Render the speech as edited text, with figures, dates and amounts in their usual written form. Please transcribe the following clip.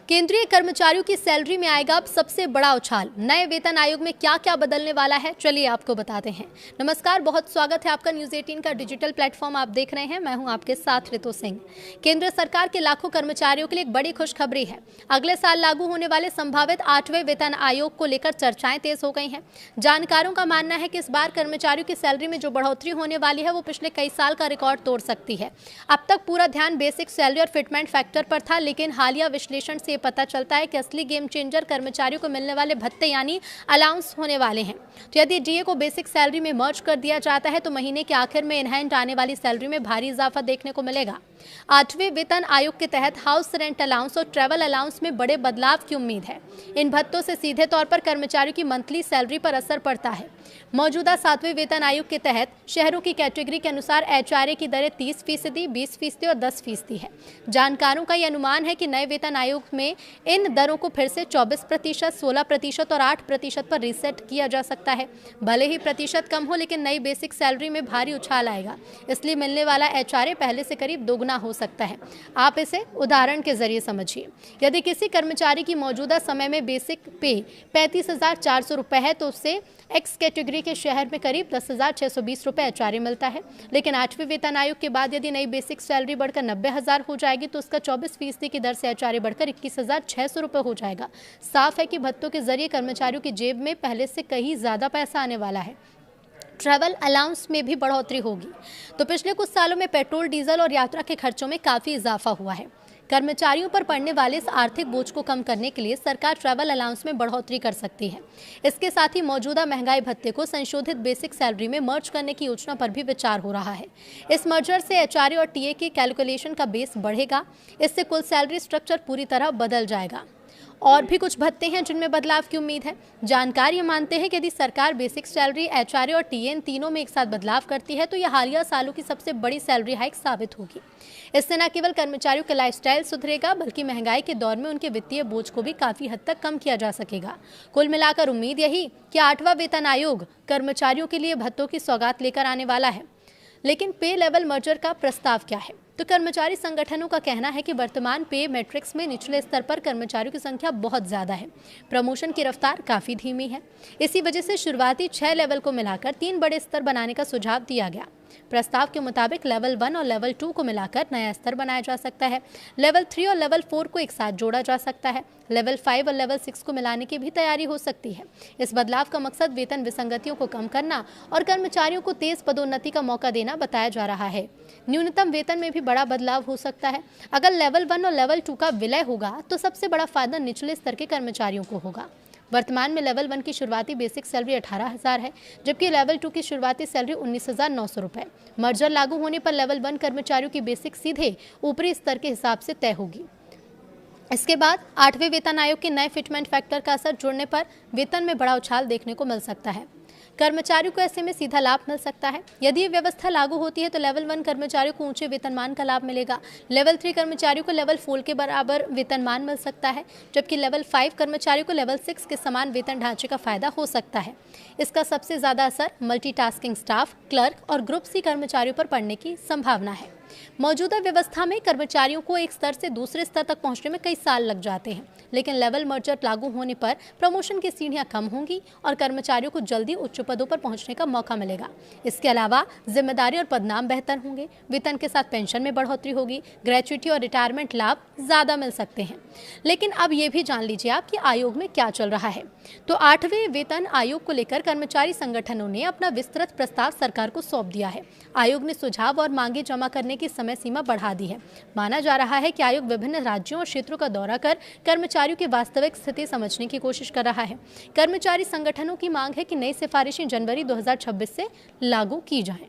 केंद्रीय कर्मचारियों की सैलरी में आएगा अब सबसे बड़ा उछाल। नए वेतन आयोग में क्या क्या बदलने वाला है, चलिए आपको बताते हैं। नमस्कार, बहुत स्वागत है आपका न्यूज 18 का डिजिटल प्लेटफॉर्म आप देख रहे हैं। मैं हूं आपके साथ ऋतु सिंह। केंद्र सरकार के लाखों कर्मचारियों के लिए एक बड़ी खुशखबरी है। अगले साल लागू होने वाले संभावित 8वें वेतन आयोग को लेकर चर्चाएं तेज हो गई हैं। जानकारों का मानना है कि इस बार कर्मचारियों की सैलरी में जो बढ़ोतरी होने वाली है वो पिछले कई साल का रिकॉर्ड तोड़ सकती है। अब तक पूरा ध्यान बेसिक सैलरी और फिटमेंट फैक्टर पर था, लेकिन हालिया विश्लेषण से पता चलता है कि असली गेम चेंजर कर्मचारियों को मिलने वाले भत्ते यानी अलाउंस होने वाले हैं। तो यदि डीए को बेसिक सैलरी में मर्ज कर दिया जाता है तो महीने के आखिर में इनहैंड आने वाली सैलरी में भारी इजाफा देखने को मिलेगा। 8वें वेतन आयोग के तहत हाउस रेंट अलाउंस और ट्रैवल अलाउंस में बड़े बदलाव की उम्मीद है। इन भत्तों से सीधे तौर पर कर्मचारियों की मंथली सैलरी पर असर पड़ता है। मौजूदा 7वें वेतन आयोग के तहत शहरों की कैटेगरी के अनुसार एचआरए की दरें 30%, 20% और 10% है। जानकारों का यह अनुमान है कि नए वेतन आयोग में इन दरों को फिर से 24%, 16% और 8% पर रीसेट किया जा सकता है। भले ही प्रतिशत कम हो, लेकिन नई बेसिक सैलरी में भारी उछाल आएगा, इसलिए मिलने वाला एचआरए पहले से करीब दोगुना हो सकता है। आप इसे उदाहरण के जरिए समझिए। यदि किसी कर्मचारी की मौजूदा समय में बेसिक पे 35,400 रुपए है तो उससे एक्स कैटेगरी के शहर में करीब 10,620 रुपए एचआरए मिलता है। लेकिन 8वें वेतन आयोग के बाद यदि नई बेसिक सैलरी बढ़कर 90,000 हो जाएगी तो उसका 24% की दर से एचआरए बढ़कर 21,600 रुपए हो जाएगा। साफ है कि भत्तों के जरिए कर्मचारियों की जेब में पहले से कहीं ज्यादा पैसा आने वाला है। ट्रैवल अलाउंस में भी बढ़ोतरी होगी। तो पिछले कुछ सालों में पेट्रोल, डीजल और यात्रा के खर्चों में काफी इजाफा हुआ है। कर्मचारियों पर पड़ने वाले इस आर्थिक बोझ को कम करने के लिए सरकार ट्रैवल अलाउंस में बढ़ोतरी कर सकती है। इसके साथ ही मौजूदा महंगाई भत्ते को संशोधित बेसिक सैलरी में मर्ज करने की योजना पर भी विचार हो रहा है। इस मर्जर से एचआरए और टीए की कैलकुलेशन का बेस बढ़ेगा। इससे कुल सैलरी स्ट्रक्चर पूरी तरह बदल जाएगा। और भी कुछ भत्ते हैं जिनमें बदलाव की उम्मीद है। जानकार ये मानते हैं कि यदि सरकार बेसिक सैलरी, एचआरए और टीए इन तीनों में एक साथ बदलाव करती है तो यह हालिया सालों की सबसे बड़ी सैलरी हाइक साबित होगी। इससे न केवल कर्मचारियों का लाइफस्टाइल सुधरेगा, बल्कि महंगाई के दौर में उनके वित्तीय बोझ को भी काफी हद तक कम किया जा सकेगा। कुल मिलाकर उम्मीद यही कि 8वां वेतन आयोग कर्मचारियों के लिए भत्तों की सौगात लेकर आने वाला है। लेकिन पे लेवल मर्जर का प्रस्ताव क्या है? तो कर्मचारी संगठनों का कहना है कि वर्तमान पे मैट्रिक्स में निचले स्तर पर कर्मचारियों की संख्या बहुत ज्यादा है। प्रमोशन की रफ्तार काफी धीमी है। इसी वजह से शुरुआती 6 लेवल को मिलाकर 3 बड़े स्तर बनाने का सुझाव दिया गया। प्रस्ताव के मुताबिक लेवल 1 और लेवल 2 को मिलाकर नया स्तर बनाया जा सकता है। लेवल 3 और लेवल 4 को एक साथ जोड़ा जा सकता है। लेवल 5 और लेवल 6 को मिलाने की भी तैयारी हो सकती है। इस बदलाव का मकसद वेतन विसंगतियों को कम करना और कर्मचारियों को तेज पदोन्नति का मौका देना बताया जा रहा है। न्यूनतम वेतन में भी बड़ा बदलाव हो सकता है। अगर लेवल 1 और लेवल 2 का विलय होगा तो सबसे बड़ा फायदा निचले स्तर के कर्मचारियों को होगा। वर्तमान में लेवल 1 की शुरुआती बेसिक सैलरी 18,000 है, जबकि लेवल 2 की शुरुआती सैलरी 19,900 रुपए। मर्जर लागू होने पर लेवल 1 कर्मचारियों की बेसिक सीधे ऊपरी स्तर के हिसाब से तय होगी। इसके बाद 8वें वेतन आयोग के नए फिटमेंट फैक्टर का असर जुड़ने पर वेतन में बड़ा उछाल देखने को मिल सकता है। कर्मचारियों को ऐसे में सीधा लाभ मिल सकता है। यदि ये व्यवस्था लागू होती है तो लेवल 1 कर्मचारियों को ऊंचे वेतनमान का लाभ मिलेगा। लेवल 3 कर्मचारियों को लेवल 4 के बराबर वेतनमान मिल सकता है, जबकि लेवल 5 कर्मचारियों को लेवल 6 के समान वेतन ढांचे का फायदा हो सकता है। इसका सबसे ज्यादा असर मल्टीटास्किंग स्टाफ, क्लर्क और ग्रुप सी कर्मचारियों पर पड़ने की संभावना है। मौजूदा व्यवस्था में कर्मचारियों को एक स्तर से दूसरे स्तर तक पहुंचने में कई साल लग जाते हैं, लेकिन लेवल मर्जर लागू होने पर प्रमोशन की सीढ़ियां कम होंगी और कर्मचारियों को जल्दी उच्च पदों पर पहुंचने का मौका मिलेगा। इसके अलावा जिम्मेदारी और पदनाम बेहतर होंगे। वेतन के साथ पेंशन में बढ़ोतरी होगी। ग्रेच्युटी और रिटायरमेंट लाभ ज्यादा मिल सकते हैं। लेकिन अब ये भी जान लीजिए आप कि आयोग में क्या चल रहा है। तो 8वें वेतन आयोग को लेकर कर्मचारी संगठनों ने अपना विस्तृत प्रस्ताव सरकार को सौंप दिया है। आयोग ने सुझाव और मांगे जमा करने की समय सीमा बढ़ा दी है। माना जा रहा है कि आयोग विभिन्न राज्यों और क्षेत्रों का दौरा कर कर्मचारियों की वास्तविक स्थिति समझने की कोशिश कर रहा है। कर्मचारी संगठनों की मांग है कि नई सिफारिशें जनवरी 2026 से लागू की जाएं।